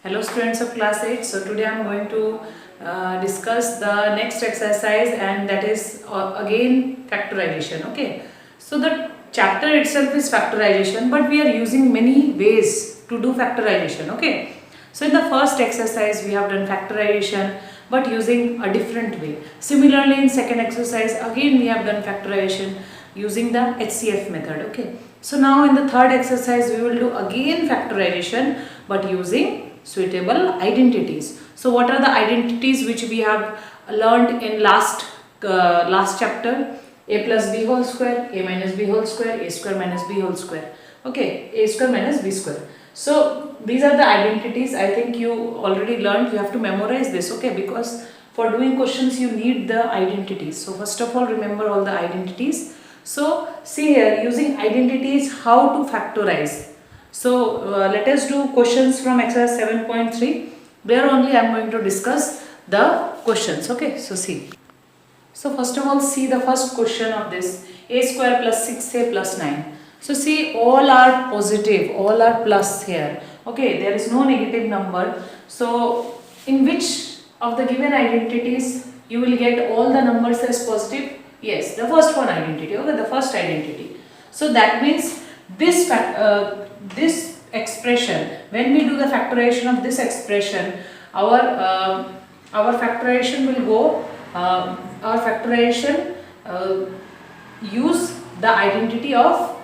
Hello students of class 8. So today I am going to discuss the next exercise, and that is again factorization. Okay. So the chapter itself is factorization, but we are using many ways to do factorization. Okay. So in the first exercise we have done factorization but using a different way. Similarly in second exercise again we have done factorization using the HCF method. Okay. So now in the third exercise we will do again factorization but using suitable identities. So what are the identities which we have learned in last chapter? A plus b whole square, a minus b whole square, a square minus b whole square. Okay, a square minus b square. So these are the identities. I think you already learned. You have to memorize this, okay, because for doing questions you need the identities. So first of all, remember all the identities. So see here, using identities, how to factorize. So let us do questions from exercise 7.3. There only I am going to discuss the questions. Okay, so see. So first of all, see the first question of this: a square plus 6a plus 9. So see, all are positive, all are plus here. Okay, there is no negative number. So in which of the given identities you will get all the numbers as positive? Yes, the first one identity. Okay, the first identity. So that means this this expression, when we do the factorization of this expression, our factorization will go. Our factorization use the identity of,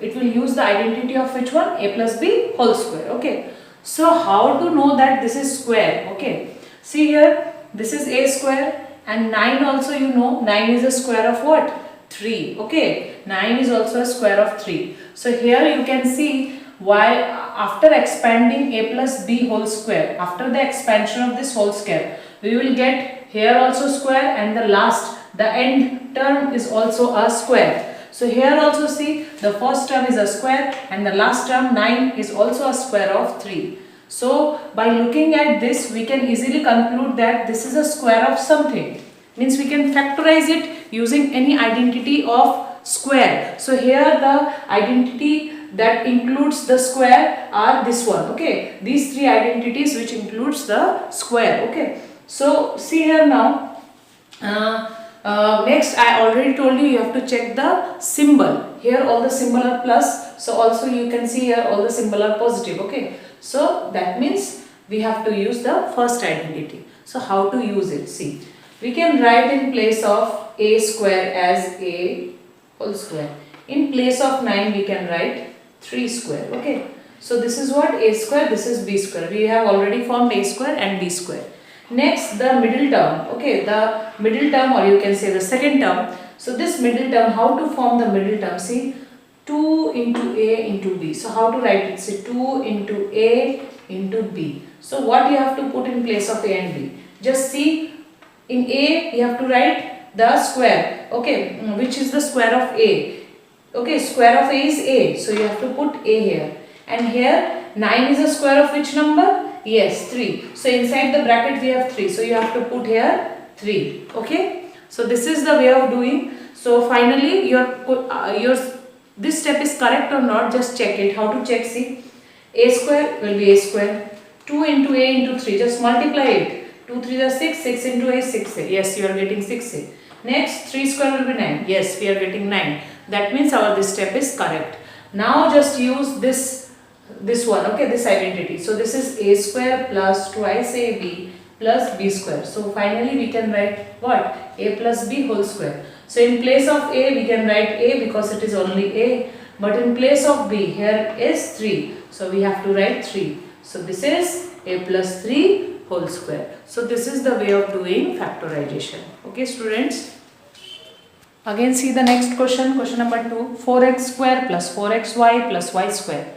it will use the identity of which one? A plus b whole square. Okay, so how to know that this is square? Okay, see here, this is a square, and 9 also, you know, 9 is a square of what? 3. Okay, 9 is also a square of 3. So here you can see why after expanding a plus b whole square, after the expansion of this whole square, we will get here also square, and the end term is also a square. So here also see, the first term is a square and the last term 9 is also a square of 3. So by looking at this, we can easily conclude that this is a square of something. Means we can factorize it using any identity of square. So here the identity that includes the square are this one. Okay, these three identities which includes the square. Okay, so see here now. Next, I already told you have to check the symbol. Here all the symbol are plus, so also you can see here all the symbol are positive. Okay, so that means we have to use the first identity. So how to use it? See, we can write in place of a square as a whole square. In place of 9 we can write 3 square. Okay, so this is what? A square, this is b square. We have already formed a square and b square. Next, the middle term. Okay, the middle term, or you can say the second term. So this middle term, how to form the middle term? See, 2 into a into b. So how to write it? See, 2 into a into b. So what you have to put in place of a and b? Just see, in a you have to write the square. Okay, which is the square of a? Okay, square of a is a. So you have to put a here. And here 9 is a square of which number? Yes, 3. So inside the bracket we have 3. So you have to put here 3. Okay. So this is the way of doing. So finally this step is correct or not, just check it. How to check? See, a square will be a square. 2 into a into 3. Just multiply it. 2 3 are 6. 6 into a is 6a. Yes, you are getting 6a. Next, 3 square will be 9. Yes, we are getting 9. That means this step is correct. Now just use this one, okay, this identity. So this is a square plus twice ab plus b square. So finally we can write what? A plus b whole square. So in place of a we can write a because it is only a, but in place of b here is 3. So we have to write 3. So this is a plus 3 whole square. So this is the way of doing factorization. Okay students. Again see the next question, question number 2. 4x square plus 4xy plus y square.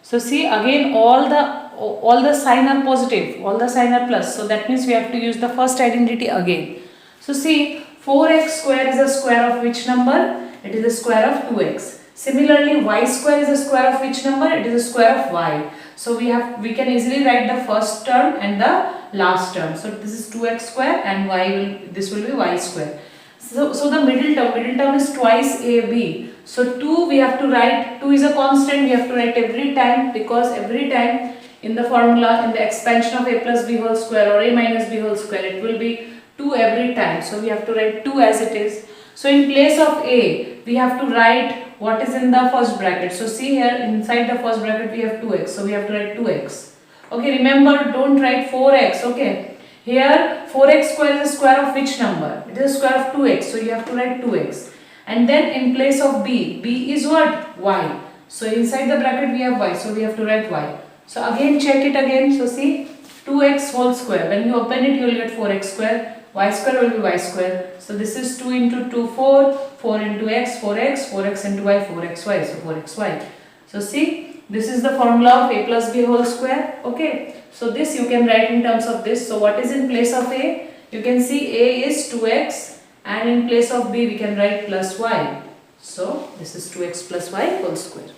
So see, again all the sign are positive, all the sign are plus. So that means we have to use the first identity again. So see, 4x square is a square of which number? It is a square of 2x. Similarly, y square is a square of which number? It is a square of y. So we can easily write the first term and the last term. So this is 2x square and this will be y square. So the middle term is twice ab. So 2 we have to write, 2 is a constant, we have to write every time, because every time in the formula, in the expansion of a plus b whole square or a minus b whole square, it will be 2 every time. So we have to write 2 as it is. So in place of a, we have to write what is in the first bracket. So see here, inside the first bracket we have 2x. So we have to write 2x. Okay, remember, don't write 4x. Okay, here 4x square is the square of which number? It is the square of 2x. So you have to write 2x. And then in place of b is what? Y. So inside the bracket we have y. So we have to write y. So again check it again. So see, 2x whole square. When you open it, you will get 4x square. Y square will be y square. So this is 2 into 2, 4. 4 into x, 4x. 4x into y, 4xy. So 4xy. So see, this is the formula of a plus b whole square. Okay. So this you can write in terms of this. So what is in place of a? You can see a is 2x. And in place of b, we can write plus y. So this is 2x plus y whole square.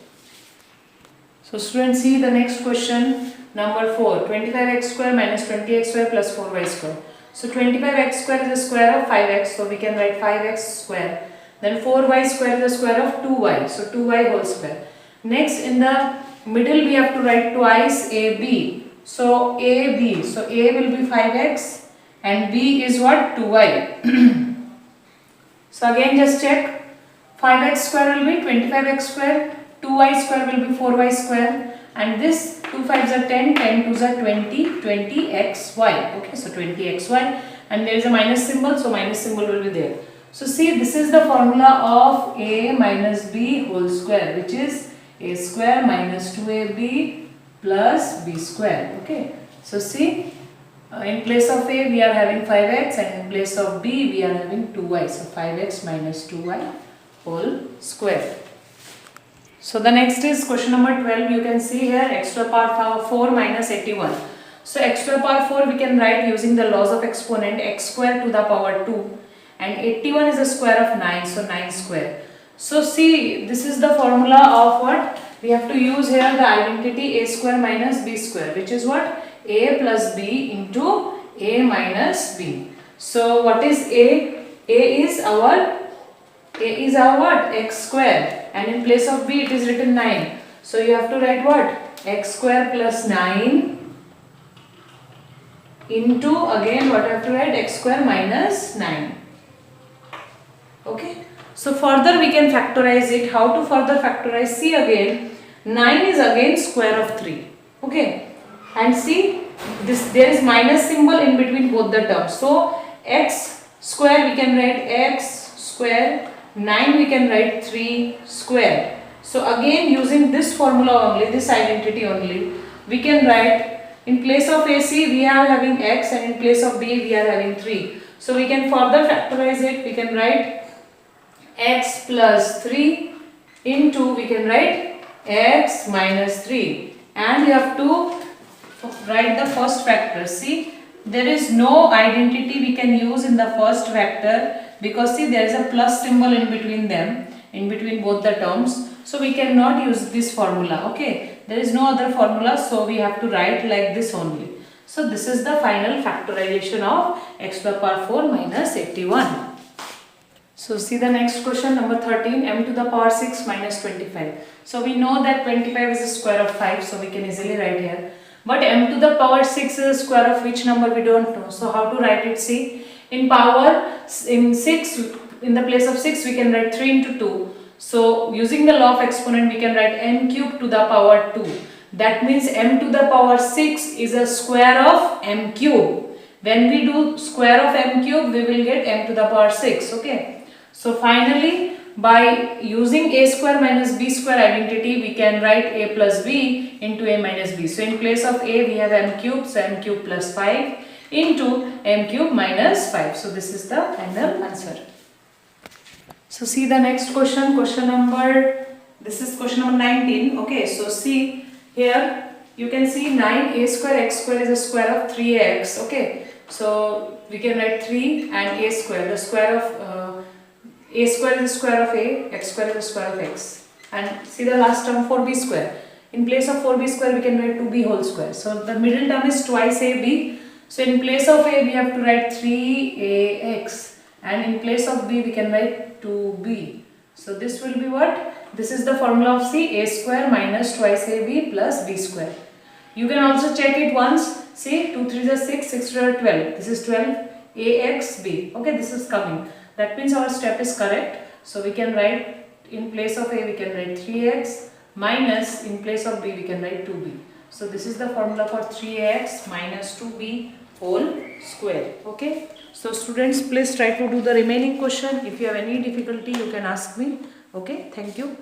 So students, see the next question, number 4. 25x square minus 20x square plus 4y square. So 25x square is the square of 5x. So we can write 5x square. Then 4y square is the square of 2y. So 2y whole square. Next, in the middle, we have to write twice ab. So ab. So a will be 5x and b is what? 2y. So again just check. 5x square will be 25x square. 2y square will be 4y square. And this 2 5s are 10, 10 2s are 20, 20xy. Okay, so 20xy. And there is a minus symbol, so minus symbol will be there. So see, this is the formula of a minus b whole square, which is a square minus 2ab plus b square. Okay, so see, in place of a we are having 5x and in place of b we are having 2y. So 5x minus 2y whole square. So the next is question number 12. You can see here x to the power 4 minus 81. So x to the power 4 we can write using the laws of exponent, x square to the power 2, and 81 is the square of 9, so 9 square. So see, this is the formula of what? We have to use here the identity a square minus b square, which is what? A plus b into a minus b. So what is a? A is our what? X square. And in place of b it is written 9. So you have to write what? X square plus 9 into, again what I have to write? X square minus 9. Okay. So further we can factorize it. How to further factorize? See again, 9 is again square of 3. Okay. And see, there is minus symbol in between both the terms. So x square we can write x square, 9 we can write 3 square. So again using this formula only, this identity only, we can write in place of AC we are having x and in place of b we are having 3. So we can further factorize it. We can write x plus 3 into, we can write x minus 3. And you have to write the first factor. See, there is no identity we can use in the first factor, because see there is a plus symbol in between them, in between both the terms. So we cannot use this formula. Okay, there is no other formula, so we have to write like this only. So this is the final factorization of x to the power 4 minus 81. So see the next question, number 13, m to the power 6 minus 25. So we know that 25 is the square of 5, so we can easily write here. But m to the power 6 is the square of which number we don't know. So how to write it? See, in power, in 6, in the place of 6 we can write 3 into 2. So using the law of exponent we can write m cube to the power 2. That means m to the power 6 is a square of m cube. When we do square of m cube, we will get m to the power 6. Okay. So finally, by using a square minus b square identity, we can write a plus b into a minus b. So in place of a, we have m cube, so m cube plus 5 into m cube minus 5. So this is the final answer. So see the next question, this is question number 19. Okay, so see here, you can see 9a square x square is the square of 3x. Okay, so we can write 3 and a square, the square of a square is the square of a, x square is the square of x. And see the last term, 4b square. In place of 4b square, we can write 2b whole square. So the middle term is twice ab. So in place of a, we have to write 3ax. And in place of b, we can write 2b. So this will be what? This is the formula of C, a square minus twice ab plus b square. You can also check it once. See, 2 3 is 6, 6 2 are 12. This is 12 AXB. Okay, this is coming. That means our step is correct. So we can write in place of A we can write 3x minus in place of B we can write 2B. So this is the formula for 3x minus 2B whole square. Okay. So students, please try to do the remaining question. If you have any difficulty you can ask me. Okay. Thank you.